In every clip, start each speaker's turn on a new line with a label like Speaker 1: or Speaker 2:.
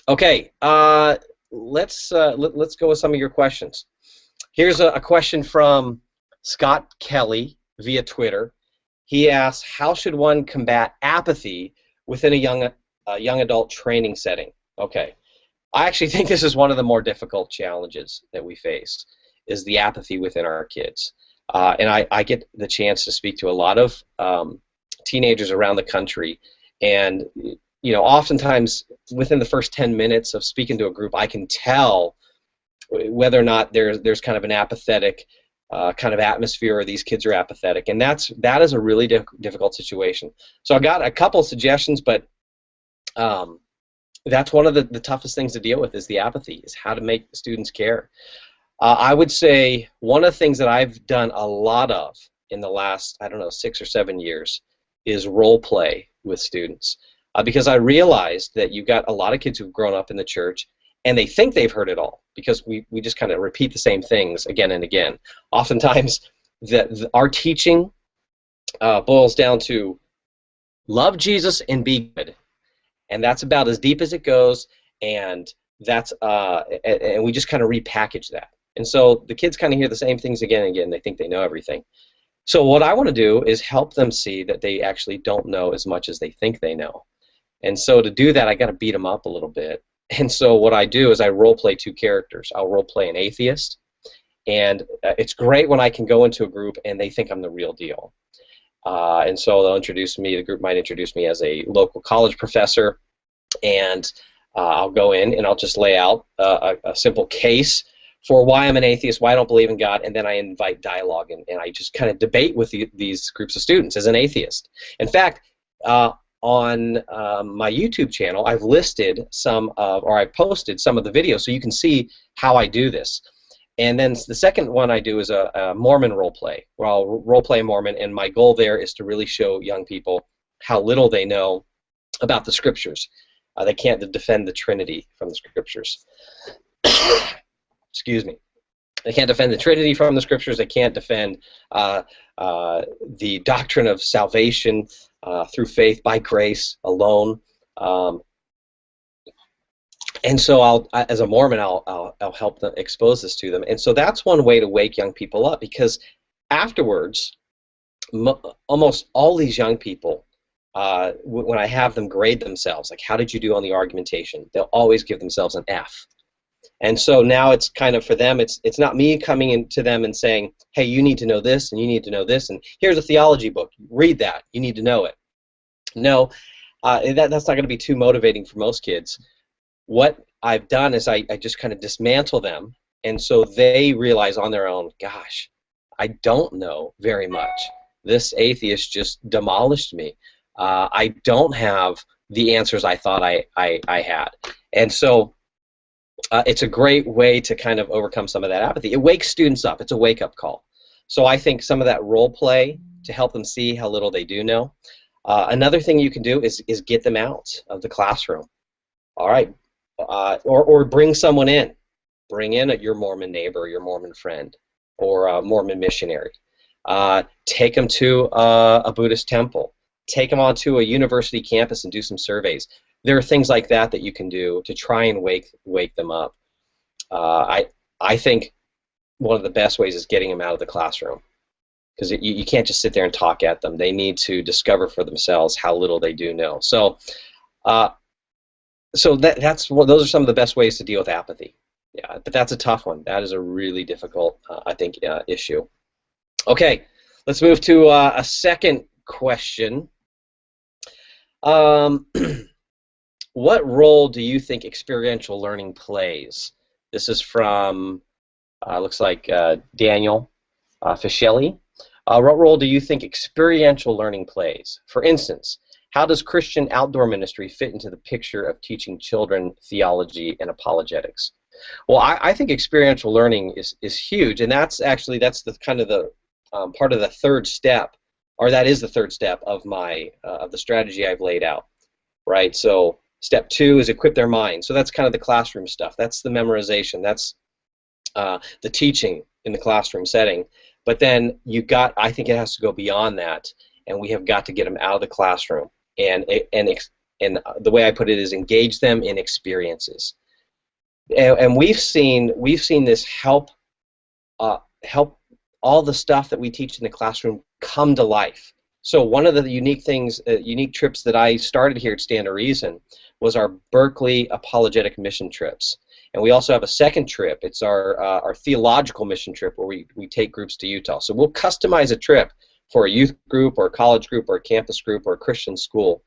Speaker 1: Okay, let's go with some of your questions. Here's a question from Scott Kelly via Twitter. He asks, "How should one combat apathy within a young adult training setting?" Okay, I actually think this is one of the more difficult challenges that we face, is the apathy within our kids. And I get the chance to speak to a lot of teenagers around the country, and oftentimes within the first 10 minutes of speaking to a group, I can tell whether or not there's kind of an apathetic kind of atmosphere, or these kids are apathetic, and that is a really difficult situation. So I got a couple suggestions, but that's one of the toughest things to deal with, is the apathy, is how to make students care. I would say one of the things that I've done a lot of in the last, I don't know, 6 or 7 years is role play with students, because I realized that you've got a lot of kids who've grown up in the church, and they think they've heard it all, because we just kind of repeat the same things again and again. Oftentimes, our teaching boils down to love Jesus and be good, and that's about as deep as it goes, and and we just kind of repackage that. And so the kids kind of hear the same things again and again. They think they know everything. So what I want to do is help them see that they actually don't know as much as they think they know. And so to do that, I got to beat them up a little bit. And so what I do is I role play two characters. I'll role play an atheist, and it's great when I can go into a group and they think I'm the real deal. And so they'll introduce me. The group might introduce me as a local college professor, and I'll go in and I'll just lay out a simple case for why I'm an atheist, why I don't believe in God, and then I invite dialogue, and I just kind of debate with these groups of students as an atheist. In fact, on my YouTube channel, I've listed I've posted some of the videos, so you can see how I do this. And then the second one I do is a Mormon role play, where I'll role play a Mormon, and my goal there is to really show young people how little they know about the Scriptures. They can't defend the Trinity from the Scriptures. Excuse me. They can't defend the Trinity from the Scriptures. They can't defend the doctrine of salvation through faith by grace alone. And so as a Mormon, I'll help them expose this to them. And so that's one way to wake young people up, because afterwards, almost all these young people, when I have them grade themselves, like, how did you do on the argumentation, they'll always give themselves an F. And so now it's kind of, for them, it's not me coming into them and saying, hey, you need to know this, and you need to know this, and here's a theology book, read that, you need to know it. No, that's not going to be too motivating for most kids. What I've done is I just kind of dismantle them, and so they realize on their own, gosh, I don't know very much. This atheist just demolished me. I don't have the answers I thought I had. And so it's a great way to kind of overcome some of that apathy. It wakes students up. It's a wake-up call. So I think some of that role play to help them see how little they do know. Another thing you can do is get them out of the classroom. All right, or bring someone in. Bring in your Mormon neighbor, your Mormon friend, or a Mormon missionary. Take them to a Buddhist temple. Take them onto a university campus and do some surveys. There are things like that that you can do to try and wake them up. I think one of the best ways is getting them out of the classroom, because you can't just sit there and talk at them. They need to discover for themselves how little they do know. So, those are some of the best ways to deal with apathy. Yeah, but that's a tough one. That is a really difficult, I think, issue. Okay, let's move to a second question. What role do you think experiential learning plays? This is from, looks like Daniel Fischelli. What role do you think experiential learning plays? For instance, how does Christian outdoor ministry fit into the picture of teaching children theology and apologetics? Well, I think experiential learning is huge, and that's the kind of the part of the third step, or that is the third step of my of the strategy I've laid out, right? So step 2 is equip their mind. So that's kind of the classroom stuff. That's the memorization. That's the teaching in the classroom setting. But then I think it has to go beyond that, and we have got to get them out of the classroom and and the way I put it is engage them in experiences. And we've seen this help all the stuff that we teach in the classroom come to life. So one of the unique trips that I started here at Stand to Reason was our Berkeley apologetic mission trips. And we also have a second trip. It's our theological mission trip where we take groups to Utah. So we'll customize a trip for a youth group or a college group or a campus group or a Christian school.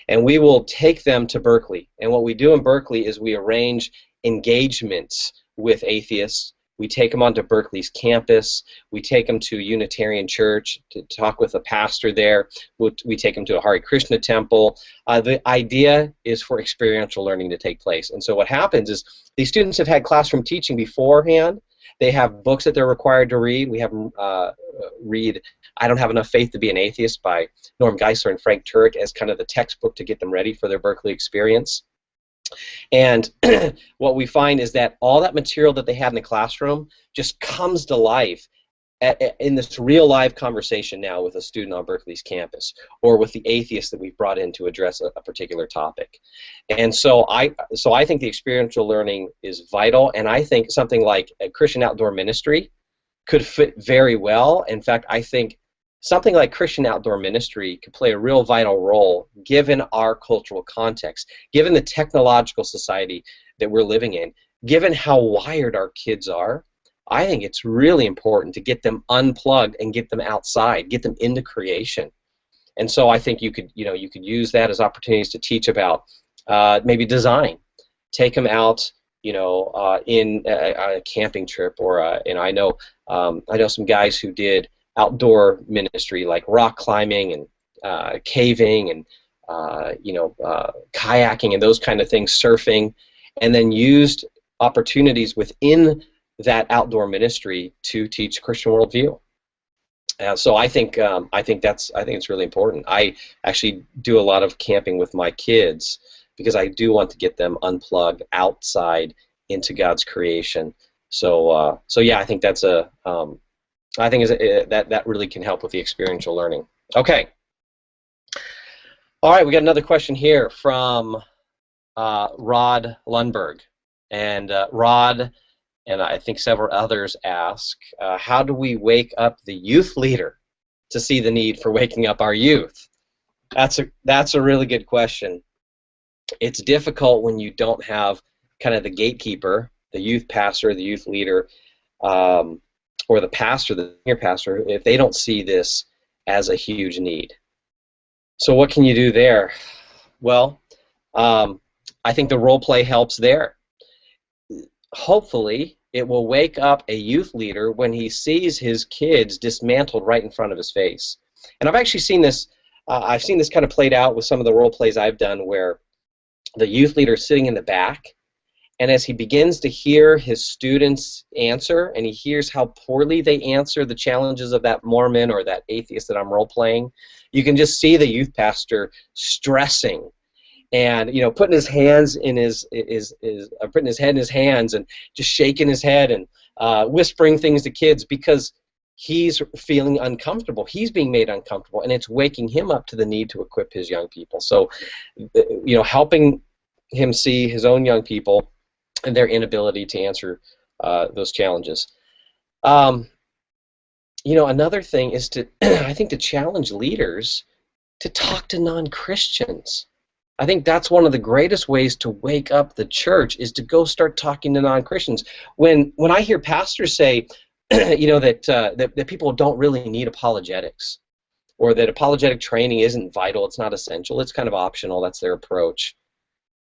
Speaker 1: And we will take them to Berkeley. And what we do in Berkeley is we arrange engagements with atheists. We take them onto Berkeley's campus. We take them to Unitarian Church to talk with a pastor there. We take them to a Hare Krishna temple. The idea is for experiential learning to take place. And so what happens is these students have had classroom teaching beforehand. They have books that they're required to read. We have them read I Don't Have Enough Faith to Be an Atheist by Norm Geisler and Frank Turek as kind of the textbook to get them ready for their Berkeley experience. And what we find is that all that material that they had in the classroom just comes to life in this real live conversation now with a student on Berkeley's campus or with the atheist that we've brought in to address a particular topic. And so I think the experiential learning is vital, and I think something like a Christian outdoor ministry could fit very well. In fact, I think something like Christian outdoor ministry could play a real vital role given our cultural context, given the technological society that we're living in, given how wired our kids are. I think it's really important to get them unplugged and get them outside, get them into creation. And so I think you could use that as opportunities to teach about maybe design. Take them out, in a camping trip, or I know some guys who did outdoor ministry like rock climbing and caving and kayaking and those kind of things, surfing, and then used opportunities within that outdoor ministry to teach Christian worldview. So I think it's really important. I actually do a lot of camping with my kids because I do want to get them unplugged outside into God's creation. So yeah, I think that's that really can help with the experiential learning. Okay. All right, we got another question here from Rod Lundberg, and Rod and I think several others ask, how do we wake up the youth leader to see the need for waking up our youth? That's a really good question. It's difficult when you don't have kind of the gatekeeper, the youth pastor, the youth leader, or the pastor, the senior pastor, if they don't see this as a huge need. So what can you do there? Well, I think the role play helps there. Hopefully, it will wake up a youth leader when he sees his kids dismantled right in front of his face. And I've actually seen this. I've seen this kind of played out with some of the role plays I've done, where the youth leader is sitting in the back, and as he begins to hear his students answer, and he hears how poorly they answer the challenges of that Mormon or that atheist that I'm role playing, you can just see the youth pastor stressing. And putting his hands in putting his head in his hands and just shaking his head and whispering things to kids because he's feeling uncomfortable. He's being made uncomfortable, and it's waking him up to the need to equip his young people. So, helping him see his own young people and their inability to answer those challenges. Another thing is I think to challenge leaders to talk to non-Christians. I think that's one of the greatest ways to wake up the church is to go start talking to non-Christians. When I hear pastors say, that people don't really need apologetics, or that apologetic training isn't vital, it's not essential, it's kind of optional, that's their approach,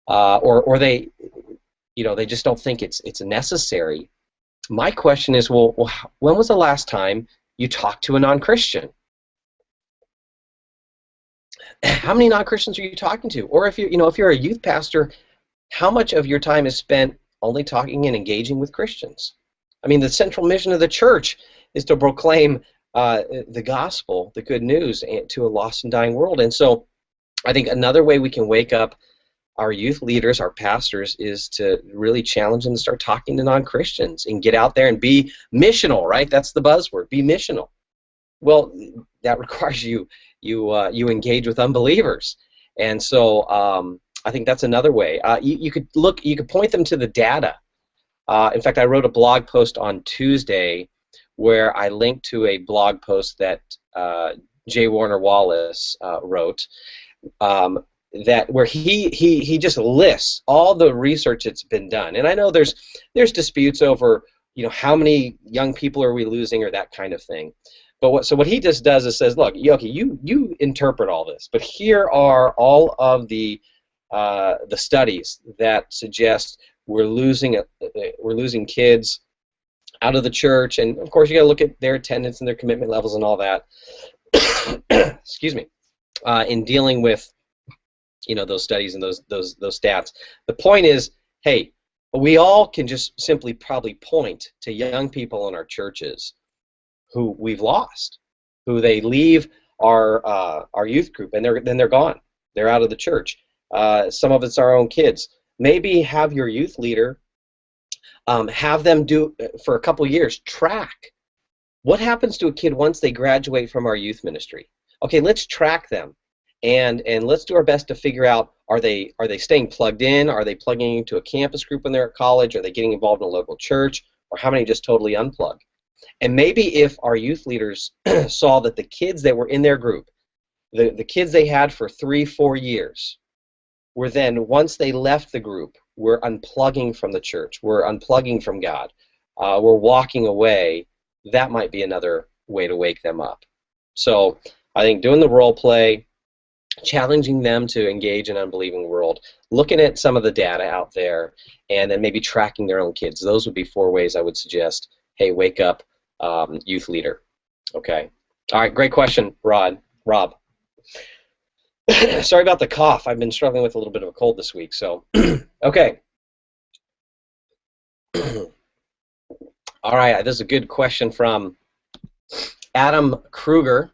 Speaker 1: or they just don't think it's necessary. My question is, well, when was the last time you talked to a non-Christian? How many non-Christians are you talking to? Or if you're a youth pastor, how much of your time is spent only talking and engaging with Christians? I mean, the central mission of the church is to proclaim the gospel, the good news, to a lost and dying world. And so I think another way we can wake up our youth leaders, our pastors, is to really challenge them to start talking to non-Christians and get out there and be missional, right? That's the buzzword, be missional. Well, that requires you engage with unbelievers. And so I think that's another way. You could point them to the data. In fact, I wrote a blog post on Tuesday where I linked to a blog post that J. Warner Wallace wrote, where he just lists all the research that's been done. And I know there's disputes over, you know, how many young people are we losing or that kind of thing. But what he just does is says, look, okay, you interpret all this, but here are all of the studies that suggest we're losing kids out of the church, and of course you got to look at their attendance and their commitment levels and all that. Excuse me. In dealing with, you know, those studies and those stats, the point is, hey, we all can just simply probably point to young people in our churches who we've lost, who they leave our youth group and they're gone. They're out of the church. Some of it's our own kids. Maybe have your youth leader have them do, for a couple years, track what happens to a kid once they graduate from our youth ministry. Okay, let's track them, and let's do our best to figure out, are they staying plugged in? Are they plugging into a campus group when they're at college? Are they getting involved in a local church? Or how many just totally unplug? And maybe if our youth leaders saw that the kids that were in their group, the kids they had for 3-4 years, were then, once they left the group, were unplugging from the church, we're unplugging from God, we're walking away, that might be another way to wake them up. So I think doing the role play, challenging them to engage in an unbelieving world, looking at some of the data out there, and then maybe tracking their own kids. Those would be 4 ways I would suggest, hey, wake up, youth leader. Okay. All right, great question, Rob. Sorry about the cough. I've been struggling with a little bit of a cold this week, so okay. All right, this is a good question from Adam Kruger.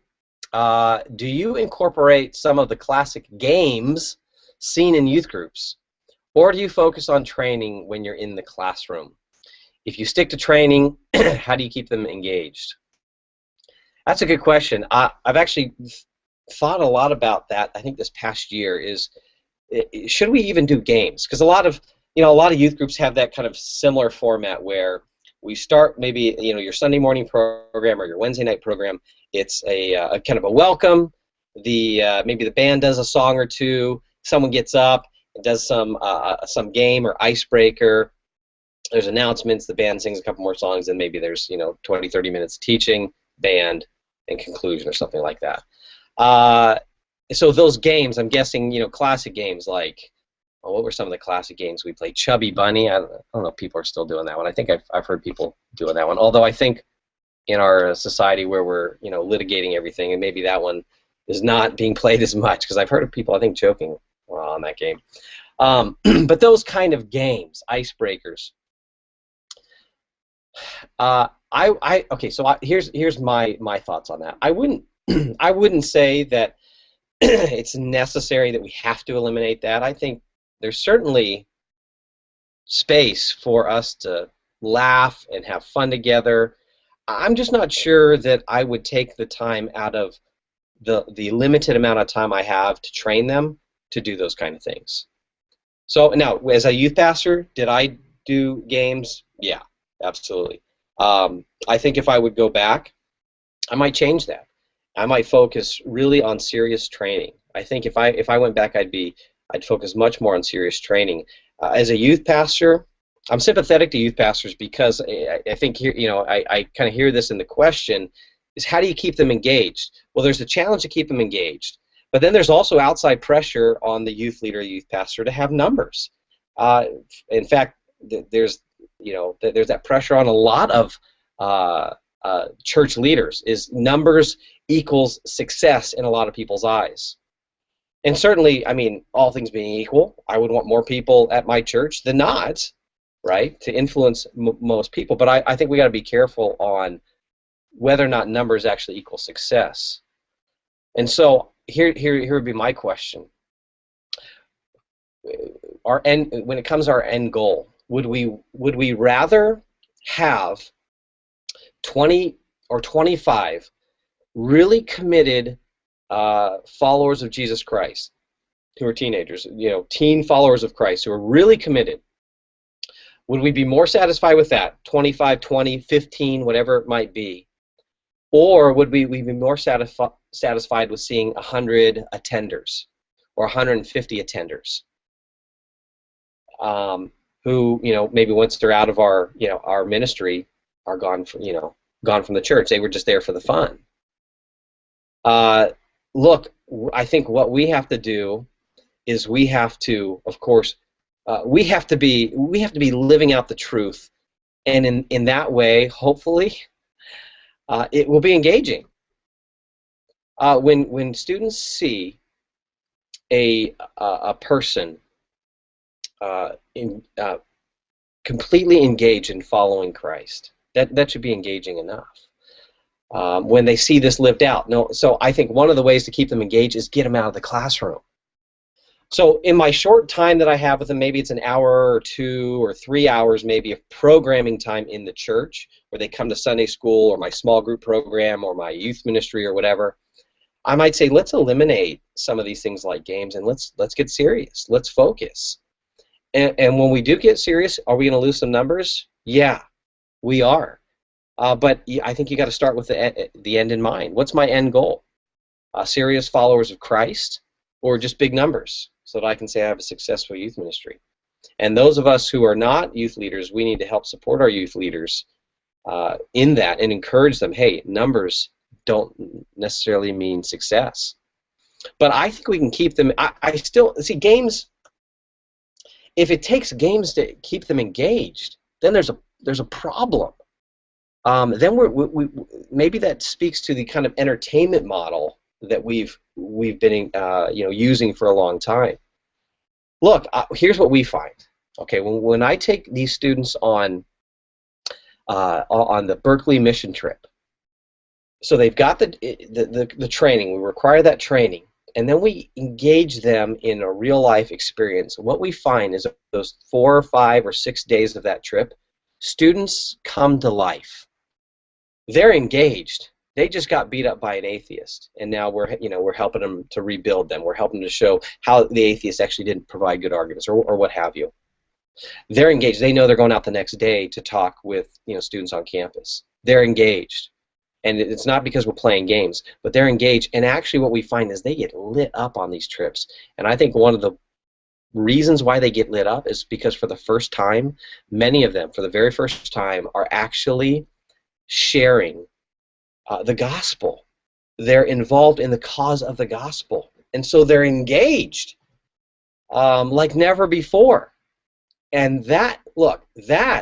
Speaker 1: Do you incorporate some of the classic games seen in youth groups, or do you focus on training when you're in the classroom? If you stick to training, how do you keep them engaged? That's a good question. I've actually thought a lot about that. I think this past year is, should we even do games? Because a lot of youth groups have that kind of similar format where we start maybe, you know, your Sunday morning program or your Wednesday night program. It's a kind of a welcome. Maybe the band does a song or two. Someone gets up and does some game or icebreaker. There's announcements. The band sings a couple more songs, and maybe there's, you know, 20-30 minutes of teaching, band, and conclusion or something like that. So those games, I'm guessing, you know, classic games like, well, what were some of the classic games we played? Chubby Bunny. I don't know if people are still doing that one. I think I've heard people doing that one. Although I think in our society where we're, you know, litigating everything, and maybe that one is not being played as much, because I've heard of people, I think, joking on that game. But those kind of games, icebreakers. Okay. So here's my thoughts on that. I wouldn't say that it's necessary that we have to eliminate that. I think there's certainly space for us to laugh and have fun together. I'm just not sure that I would take the time out of the limited amount of time I have to train them to do those kind of things. So now, as a youth pastor, did I do games? Yeah, absolutely. I think if I would go back, I might change that. I might focus really on serious training. I think if I went back, I'd focus much more on serious training. As a youth pastor, I'm sympathetic to youth pastors because I think here, you know, I kind of hear this in the question, is how do you keep them engaged? Well, there's a challenge to keep them engaged, but then there's also outside pressure on the youth leader, youth pastor, to have numbers. In fact, there's that pressure on a lot of church leaders, is numbers equals success in a lot of people's eyes. And certainly, I mean, all things being equal, I would want more people at my church than not, right, to influence most people. But I think we got to be careful on whether or not numbers actually equal success. And so here would be my question. When it comes to our end goal, would we rather have 20 or 25 really committed followers of Jesus Christ who are teenagers, teen followers of Christ who are really committed, would we be more satisfied with that, 25, 20, 15, whatever it might be? Or would we be more satisfied with seeing 100 attenders or 150 attenders who, maybe once they're out of our, our ministry, are gone from, gone from the church. They were just there for the fun. Look, I think what we have to do is we have to, of course, we have to be living out the truth, and in that way, hopefully, it will be engaging. When students see a person completely engaged in following Christ, that should be engaging enough. When they see this lived out, so I think one of the ways to keep them engaged is get them out of the classroom. So in my short time that I have with them, maybe it's an hour or 2 or 3 hours maybe of programming time in the church, where they come to Sunday school or my small group program or my youth ministry or whatever, I might say, let's eliminate some of these things like games, and let's get serious. Let's focus. And when we do get serious, are we going to lose some numbers? Yeah, we are. But I think you got to start with the end in mind. What's my end goal? Serious followers of Christ, or just big numbers, so that I can say I have a successful youth ministry? And those of us who are not youth leaders, we need to help support our youth leaders in that and encourage them. Hey, numbers don't necessarily mean success. But I think we can keep them. I still see games. If it takes games to keep them engaged, then there's a problem. Then maybe that speaks to the kind of entertainment model that we've been using for a long time. Look, here's what we find. Okay, when I take these students on the Berkeley mission trip, so they've got the training. We require that training, and then we engage them in a real life experience. What we find is those 4 or 5 or 6 days of that trip, students come to life. They're engaged. They just got beat up by an atheist, and now we're helping them to rebuild them. We're helping to show how the atheist actually didn't provide good arguments, or what have you. They're engaged. They know they're going out the next day to talk with students on campus. They're engaged, and it's not because we're playing games, but they're engaged. And actually, what we find is they get lit up on these trips. And I think one of the reasons why they get lit up is because for the first time, many of them, for the very first time, are actually sharing the gospel. They're involved in the cause of the gospel, and so they're engaged like never before. And that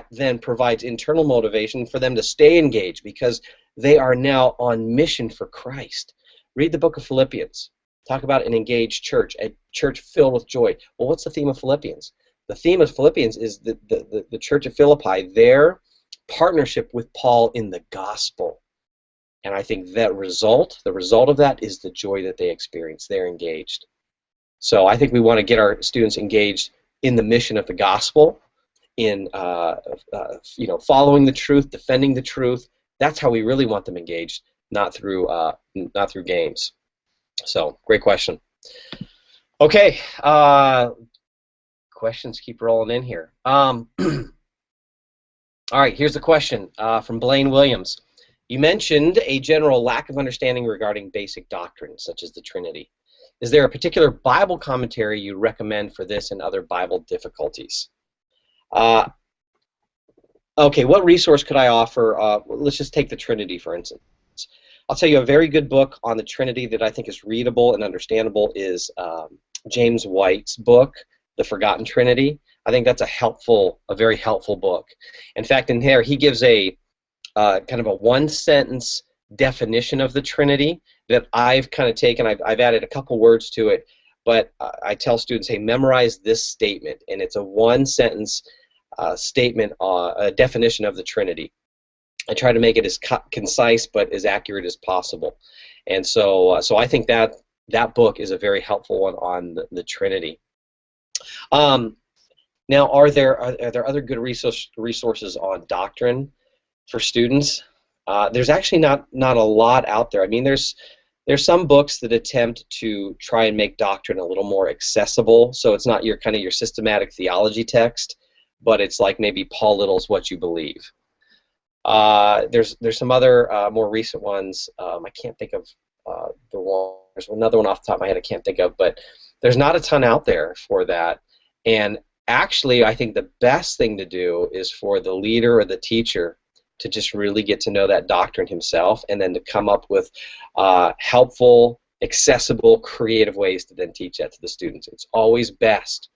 Speaker 1: then provides internal motivation for them to stay engaged, because they are now on mission for Christ. Read the book of Philippians. Talk about an engaged church, a church filled with joy. Well, what's the theme of Philippians? The theme of Philippians is the church of Philippi, their partnership with Paul in the gospel. And I think the result of that is the joy that they experience. They're engaged. So I think we want to get our students engaged in the mission of the gospel, in following the truth, defending the truth. That's how we really want them engaged, not through games. So, great question. Okay, questions keep rolling in here. All right, here's the question from Blaine Williams. You mentioned a general lack of understanding regarding basic doctrines, such as the Trinity. Is there a particular Bible commentary you recommend for this and other Bible difficulties? Okay, what resource could I offer? Let's just take the Trinity, for instance. I'll tell you a very good book on the Trinity that I think is readable and understandable is James White's book, The Forgotten Trinity. I think that's a very helpful book. In fact, in there he gives a kind of a one-sentence definition of the Trinity that I've kind of taken. I've added a couple words to it, but I tell students, hey, memorize this statement, and it's a one-sentence statement, a definition of the Trinity. I try to make it as concise but as accurate as possible, and so I think that book is a very helpful one on the Trinity. Now, are there other good resources on doctrine for students? There's actually not a lot out there. I mean, there's There's some books that attempt to try and make doctrine a little more accessible, so it's not your kind of your systematic theology text, but it's like maybe Paul Little's What You Believe. There's some other more recent ones. I can't think of the one. There's another one off the top of my head I can't think of, but there's not a ton out there for that. And actually, I think the best thing to do is for the leader or the teacher to just really get to know that doctrine himself, and then to come up with helpful, accessible, creative ways to then teach that to the students. It's always best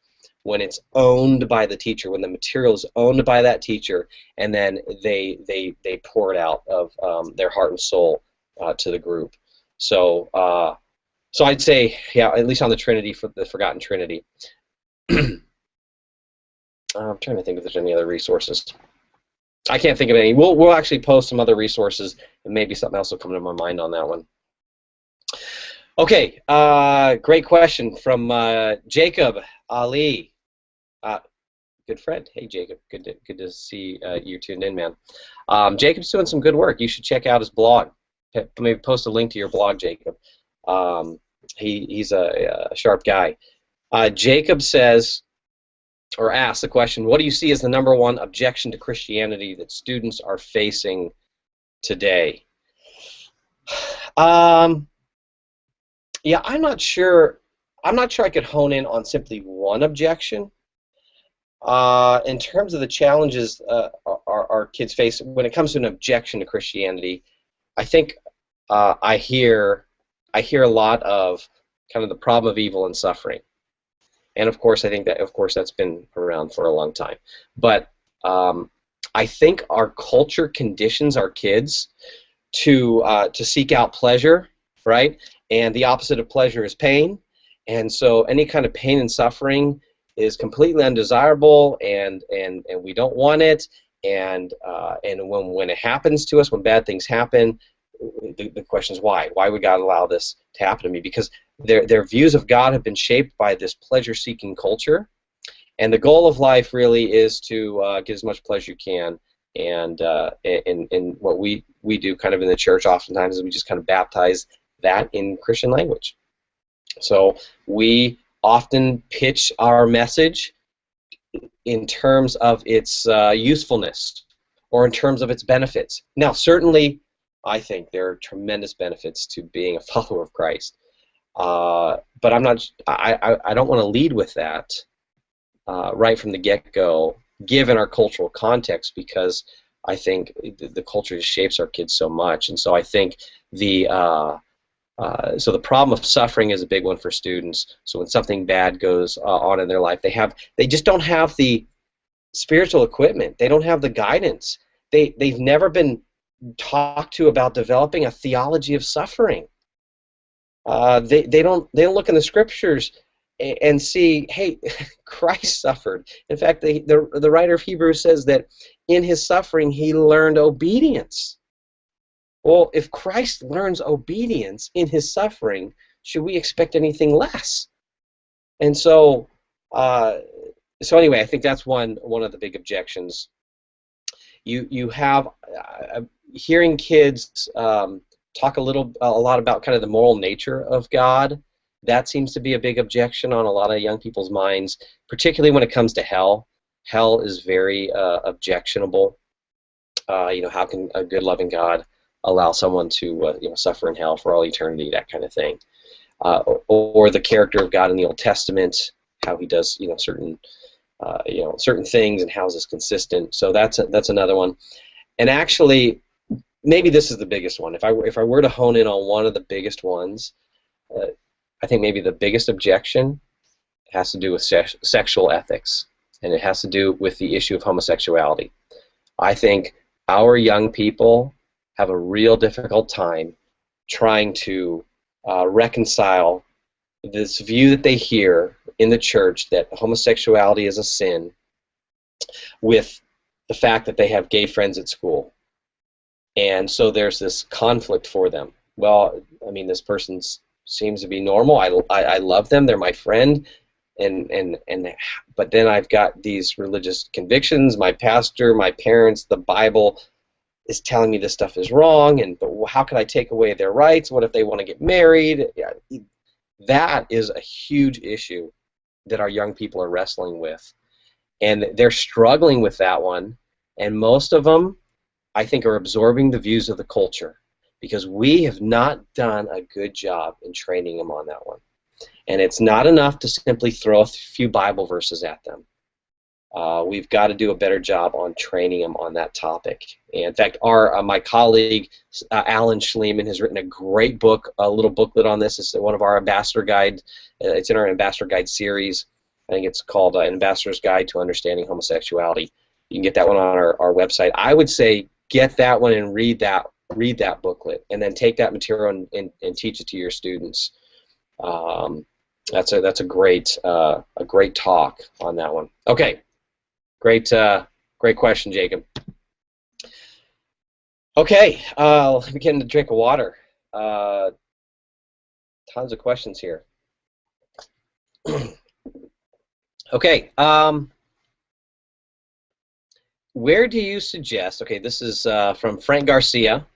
Speaker 1: when it's owned by the teacher, when the material is owned by that teacher, and then they pour it out of their heart and soul to the group. So so I'd say, yeah, at least on the Trinity, for the Forgotten Trinity. I'm trying to think if there's any other resources. I can't think of any. We'll actually post some other resources, and maybe something else will come to my mind on that one. Okay, great question from Jacob Ali. Good friend. Hey, Jacob. Good to see you tuned in, man. Jacob's doing some good work. You should check out his blog. Maybe post a link to your blog, Jacob. He's a sharp guy. Jacob says, or asks the question, what do you see as the #1 objection to Christianity that students are facing today? Yeah, I'm not sure I could hone in on simply one objection. In terms of the challenges our kids face when it comes to an objection to Christianity, I think I hear a lot of kind of the problem of evil and suffering. And of course, I think that that's been around for a long time. But I think our culture conditions our kids to seek out pleasure, right? And the opposite of pleasure is pain. And so any kind of pain and suffering is completely undesirable, and we don't want it. And when it happens to us, when bad things happen, the question is why? Why would God allow this to happen to me? Because their views of God have been shaped by this pleasure-seeking culture, and the goal of life really is to get as much pleasure you can. And what we do kind of in the church oftentimes is we just kind of baptize that in Christian language. So we often pitch our message in terms of its usefulness or in terms of its benefits. Now, certainly, I think there are tremendous benefits to being a follower of Christ, but I'm not. I don't want to lead with that right from the get-go, given our cultural context, because I think the culture just shapes our kids so much, and so I think the problem of suffering is a big one for students. So when something bad goes on in their life, they just don't have the spiritual equipment. They don't have the guidance. They've never been talked to about developing a theology of suffering. They don't look in the scriptures and see, hey, Christ suffered. In fact, the writer of Hebrews says that in his suffering he learned obedience. Well, if Christ learns obedience in his suffering, should we expect anything less? And so anyway, I think that's one of the big objections. You have hearing kids talk a lot about kind of the moral nature of God. That seems to be a big objection on a lot of young people's minds, particularly when it comes to hell. Hell is very objectionable. How can a good, loving God allow someone to suffer in hell for all eternity? That kind of thing. Or the character of God in the Old Testament, how he does certain things and how is this consistent. So that's another one. And actually, maybe this is the biggest one. If I were to hone in on one of the biggest ones, I think maybe the biggest objection has to do with sexual ethics, and it has to do with the issue of homosexuality. I think our young people have a real difficult time trying to reconcile this view that they hear in the church that homosexuality is a sin with the fact that they have gay friends at school. And so there's this conflict for them. Well, I mean, this person seems to be normal. I love them. They're my friend. But then I've got these religious convictions, my pastor, my parents, the Bible. is telling me this stuff is wrong, and but how can I take away their rights? What if they want to get married? Yeah, that is a huge issue that our young people are wrestling with, and they're struggling with that one. And most of them, I think, are absorbing the views of the culture because we have not done a good job in training them on that one. And it's not enough to simply throw a few Bible verses at them. We've got to do a better job on training them on that topic. And in fact, my colleague Alan Schleman has written a great book, a little booklet on this. It's one of our ambassador guide. It's in our ambassador guide series. I think it's called Ambassador's Guide to Understanding Homosexuality. You can get that one on our website. I would say get that one and read that booklet, and then take that material and teach it to your students. That's a great talk on that one. Okay. Great question, Jacob. Okay, let me get a drink of water. Tons of questions here. Okay, where do you suggest? Okay, this is from Frank Garcia.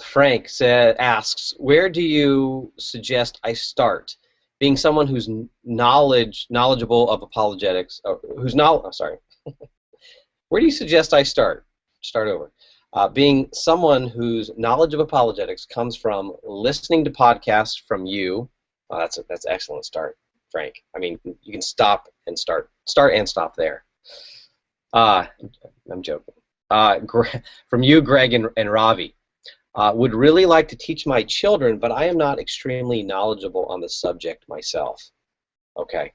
Speaker 1: Frank asks, where do you suggest I start? Being someone who's knowledgeable of apologetics, where do you suggest I start? Start over. Being someone whose knowledge of apologetics comes from listening to podcasts from you. That's an excellent start, Frank. I mean, you can stop and start and stop there. I'm joking. From you, Greg, and Ravi. Would really like to teach my children, but I am not extremely knowledgeable on the subject myself. Okay.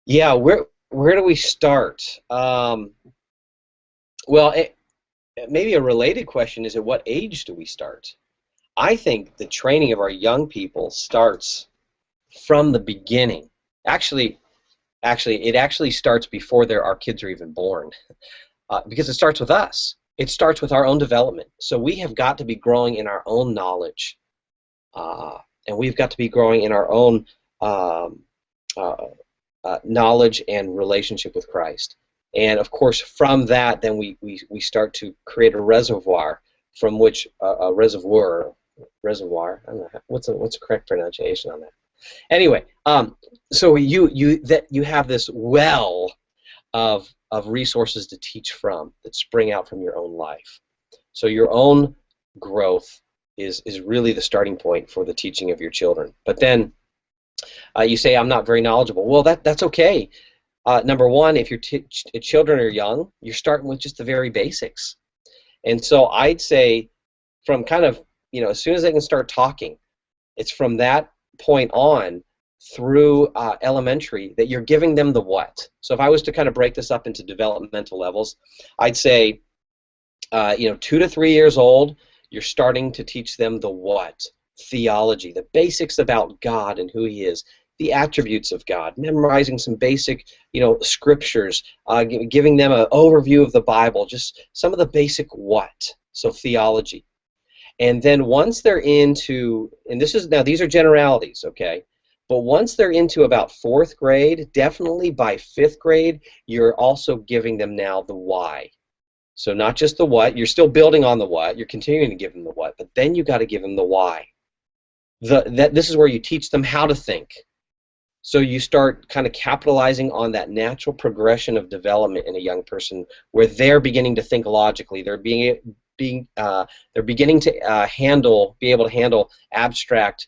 Speaker 1: Yeah, where do we start? Well, maybe a related question is, at what age do we start? I think the training of our young people starts from the beginning. Actually, it starts before our kids are even born, because it starts with us. It starts with our own development. So we have got to be growing in our own knowledge, and we've got to be growing in our own knowledge and relationship with Christ. And of course, from that, then we start to create a reservoir from which a reservoir. I don't know what's the correct pronunciation on that. Anyway, so you have this well of resources to teach from that spring out from your own life. So your own growth is really the starting point for the teaching of your children. But then you say, I'm not very knowledgeable. Well, that's okay. Number one, if your children are young, you're starting with just the very basics. And so I'd say from kind of, as soon as they can start talking, it's from that point on through elementary that you're giving them the what. So if I was to kind of break this up into developmental levels, I'd say 2 to 3 years old, you're starting to teach them the what, theology, the basics about God and who He is, the attributes of God, memorizing some basic scriptures, giving them an overview of the Bible, just some of the basic what, so theology. And then once they're into, and these are generalities, okay? But once they're into about 4th grade, definitely by 5th grade, you're also giving them now the why. So not just the what, you're still building on the what, you're continuing to give them the what, but then you got to give them the why. This is where you teach them how to think. So you start kind of capitalizing on that natural progression of development in a young person, where they're beginning to think logically. They're beginning to be able to handle abstract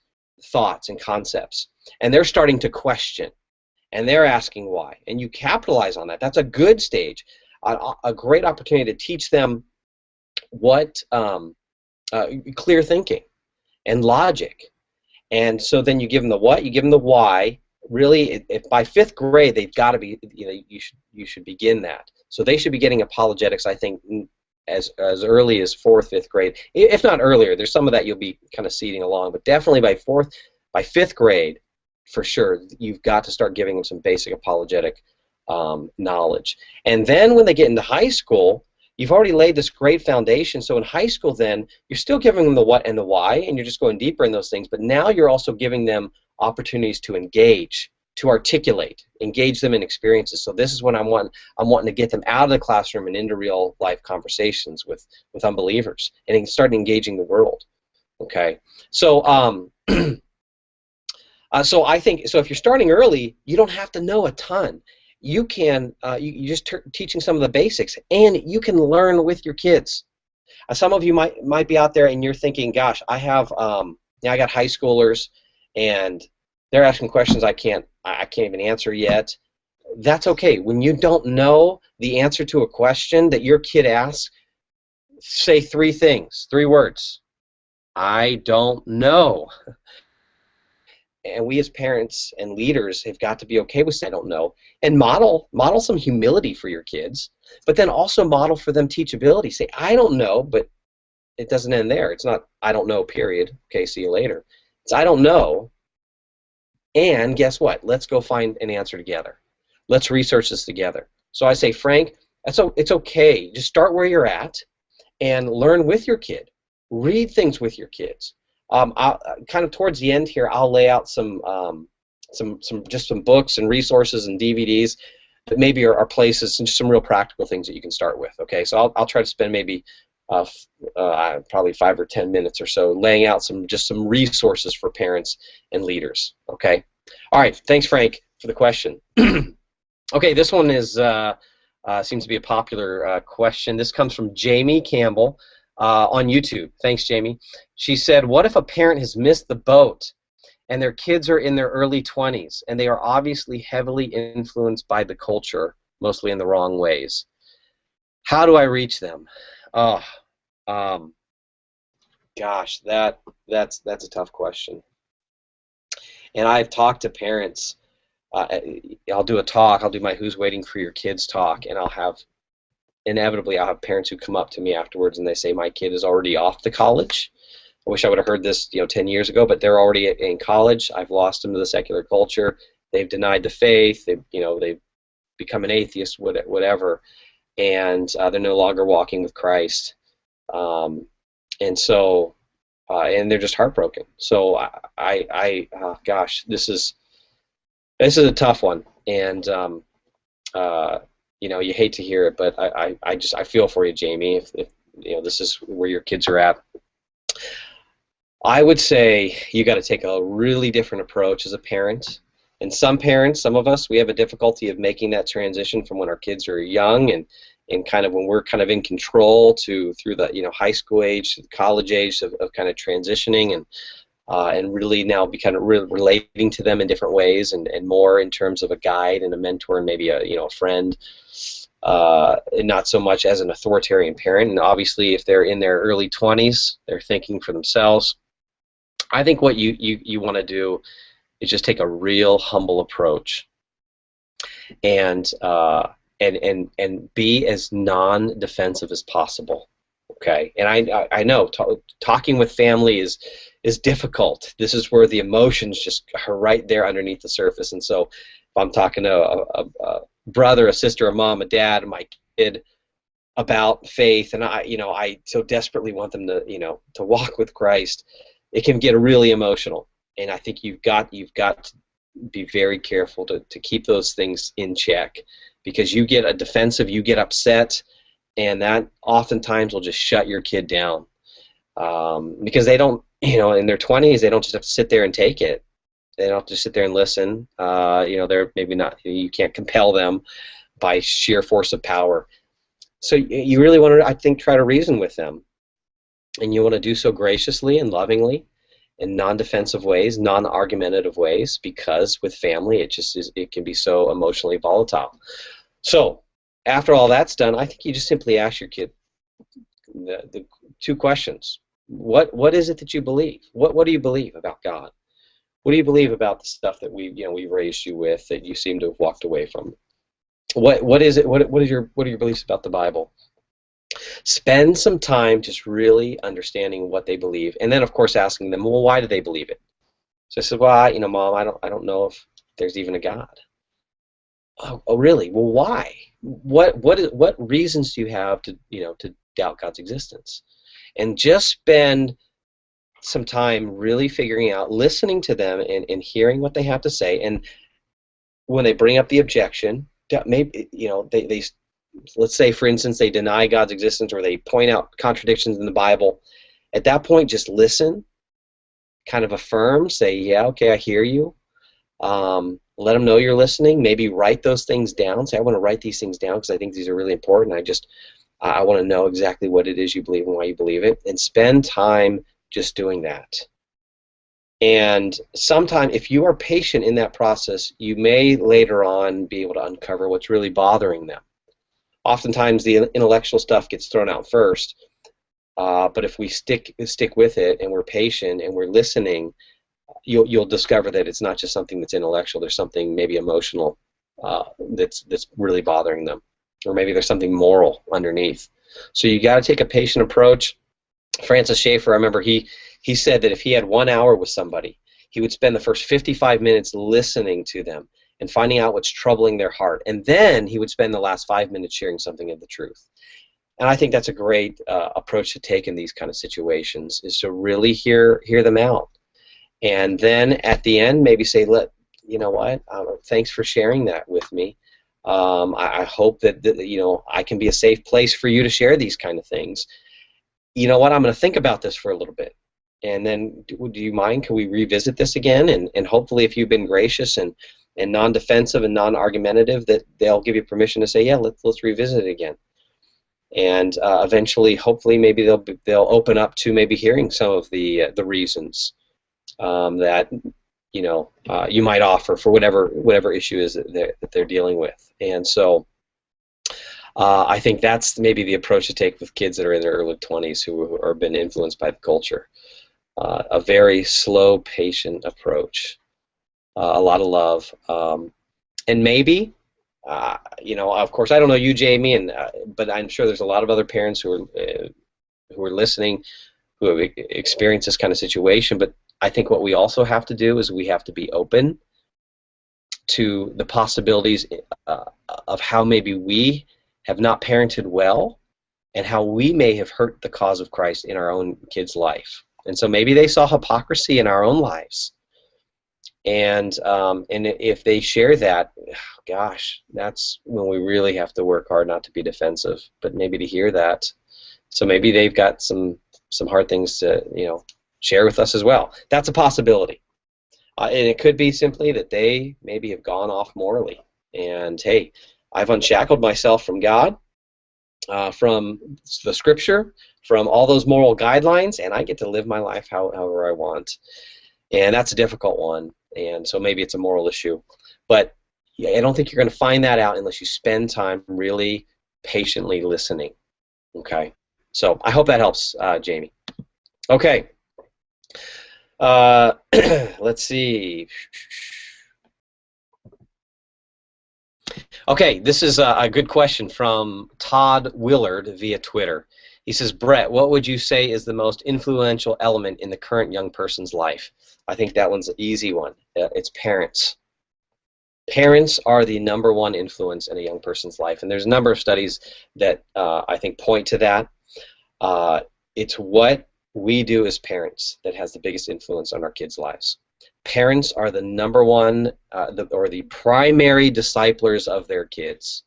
Speaker 1: thoughts and concepts, and they're starting to question, and they're asking why, and you capitalize on that. That's a good stage, a great opportunity to teach them what clear thinking and logic. And so then you give them the what, you give them the why. Really, if by 5th grade, they've got to be, you should begin that. So they should be getting apologetics, I think, as early as 4th, 5th grade, if not earlier. There's some of that you'll be kind of seeding along, but definitely by 5th grade, for sure, you've got to start giving them some basic apologetic knowledge. And then when they get into high school, you've already laid this great foundation. So in high school, then you're still giving them the what and the why, and you're just going deeper in those things. But now you're also giving them opportunities to engage. to articulate, engage them in experiences. So this is when I'm wanting to get them out of the classroom and into real life conversations with unbelievers and start engaging the world. Okay, so so I think so if you're starting early, you don't have to know a ton. You can you just teaching some of the basics, and you can learn with your kids. Some of you might be out there and you're thinking, gosh, I have I got high schoolers and they're asking questions I can't even answer yet. That's okay. When you don't know the answer to a question that your kid asks, say 3 things, 3 words. I don't know. And we as parents and leaders have got to be okay with saying I don't know, and model some humility for your kids, but then also model for them teachability. Say I don't know, but it doesn't end there. It's not I don't know, period. Okay, see you later. It's I don't know, and guess what? Let's go find an answer together. Let's research this together. So I say, Frank, it's okay. Just start where you're at and learn with your kid. Read things with your kids. Kind of towards the end here, I'll lay out some books and resources and DVDs that maybe are places and just some real practical things that you can start with. Okay, so I'll try to spend maybe probably 5 or 10 minutes or so laying out some resources for parents and leaders. Okay, all right. Thanks, Frank, for the question. Okay, this one is seems to be a popular question. This comes from Jamie Campbell. On YouTube. Thanks, Jamie. She said, what if a parent has missed the boat and their kids are in their early 20s and they are obviously heavily influenced by the culture, mostly in the wrong ways? How do I reach them? Oh, gosh, that's a tough question. And I've talked to parents. I'll do a talk. I'll do my Who's Waiting for Your Kids talk, and inevitably I'll have parents who come up to me afterwards and they say my kid is already off to college. I wish I would have heard this 10 years ago, but they're already in college. I've lost them to the secular culture. They've denied the faith. They've become an atheist, whatever, and they're no longer walking with Christ. And so and they're just heartbroken. So gosh, this is a tough one, and you hate to hear it, but I feel for you, Jamie. If this is where your kids are at, I would say you got to take a really different approach as a parent. And some parents, some of us, we have a difficulty of making that transition from when our kids are young and kind of when we're kind of in control through the high school age to the college age of kind of transitioning and really now be kind of relating to them in different ways and more in terms of a guide and a mentor and maybe a friend, and not so much as an authoritarian parent. And obviously if they're in their early 20s, they're thinking for themselves. I think what you want to do is just take a real humble approach and be as non-defensive as possible. Okay, and I know talking with family is difficult. This is where the emotions just are right there underneath the surface. And so if I'm talking to a brother, a sister, a mom, a dad, my kid about faith, and I so desperately want them to walk with Christ, it can get really emotional. And I think you've got to be very careful to keep those things in check, because you get a defensive, you get upset, and that oftentimes will just shut your kid down, because they don't, in their 20s, they don't just have to sit there and take it. They don't have to sit there and listen. They're maybe not. You can't compel them by sheer force of power. So you really want to, I think, try to reason with them, and you want to do so graciously and lovingly, in non-defensive ways, non-argumentative ways, because with family, it can be so emotionally volatile. So after all that's done, I think you just simply ask your kid the 2 questions. What is it that you believe? What do you believe about God? What do you believe about the stuff that we've raised you with that you seem to have walked away from? What is it? What are your beliefs about the Bible? Spend some time just really understanding what they believe, and then of course asking them, well, why do they believe it? So I said, well, Mom, I don't know if there's even a God. Oh, really? Well, why? What reasons do you have to doubt God's existence? And just spend some time really figuring out, listening to them and hearing what they have to say, and when they bring up the objection, maybe, they let's say, for instance, they deny God's existence or they point out contradictions in the Bible. At that point, just listen, kind of affirm, say, yeah, okay, I hear you. Let them know you're listening. Maybe write those things down. Say, I want to write these things down because I think these are really important. I want to know exactly what it is you believe and why you believe it. And spend time just doing that. And sometime, if you are patient in that process, you may later on be able to uncover what's really bothering them. Oftentimes, the intellectual stuff gets thrown out first. But if we stick with it and we're patient and we're listening, you'll discover that it's not just something that's intellectual. There's something maybe emotional that's really bothering them, or maybe there's something moral underneath. So you got to take a patient approach. Francis Schaeffer, I remember he said that if he had 1 hour with somebody, he would spend the first 55 minutes listening to them and finding out what's troubling their heart, and then he would spend the last 5 minutes sharing something of the truth. And I think that's a great approach to take in these kind of situations, is to really hear them out. And then at the end, maybe say, you know what, thanks for sharing that with me. I hope that I can be a safe place for you to share these kind of things. You know what, I'm going to think about this for a little bit. And then, do you mind, can we revisit this again? And hopefully, if you've been gracious and non-defensive and non-argumentative, that they'll give you permission to say, yeah, let's revisit it again. And eventually, hopefully, maybe they'll open up to maybe hearing some of the reasons that you might offer for whatever issue is that they're dealing with. And so I think that's maybe the approach to take with kids that are in their early 20s who are been influenced by the culture. A very slow, patient approach, a lot of love, and maybe. Of course, I don't know you, Jamie, but I'm sure there's a lot of other parents who are listening, who have experienced this kind of situation. But I think what we also have to do is we have to be open to the possibilities of how maybe we have not parented well, and how we may have hurt the cause of Christ in our own kids' life. And so maybe they saw hypocrisy in our own lives. And if they share that, gosh, that's when we really have to work hard not to be defensive, but maybe to hear that. So maybe they've got some hard things to share with us as well. That's a possibility, and it could be simply that they maybe have gone off morally. And hey, I've unshackled myself from God, from the Scripture, from all those moral guidelines, and I get to live my life however I want. And that's a difficult one. And so maybe it's a moral issue. But I don't think you're going to find that out unless you spend time really patiently listening. Okay? So I hope that helps, Jamie. Okay. Let's see. Okay, this is a good question from Todd Willard via Twitter. He says, Brett, what would you say is the most influential element in the current young person's life? I think that one's an easy one. It's parents. Parents are the #1 influence in a young person's life, and there's a number of studies that I think point to that. It's what we do as parents that has the biggest influence on our kids' lives. Parents are the #1 or the primary disciplers of their kids.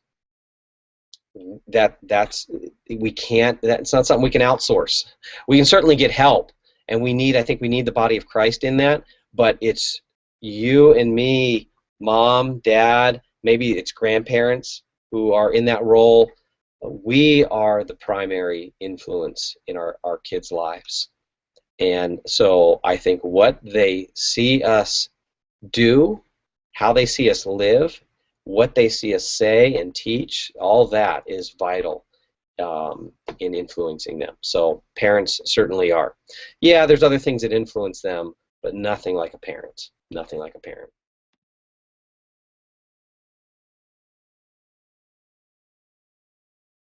Speaker 1: That's not something we can outsource. We can certainly get help, and I think we need the body of Christ in that, but it's you and me, mom, dad, maybe it's grandparents who are in that role. We are the primary influence in our kids' lives. And so I think what they see us do, how they see us live, what they see us say and teach, all that is vital in influencing them. So parents certainly are. Yeah, there's other things that influence them, but nothing like a parent. Nothing like a parent.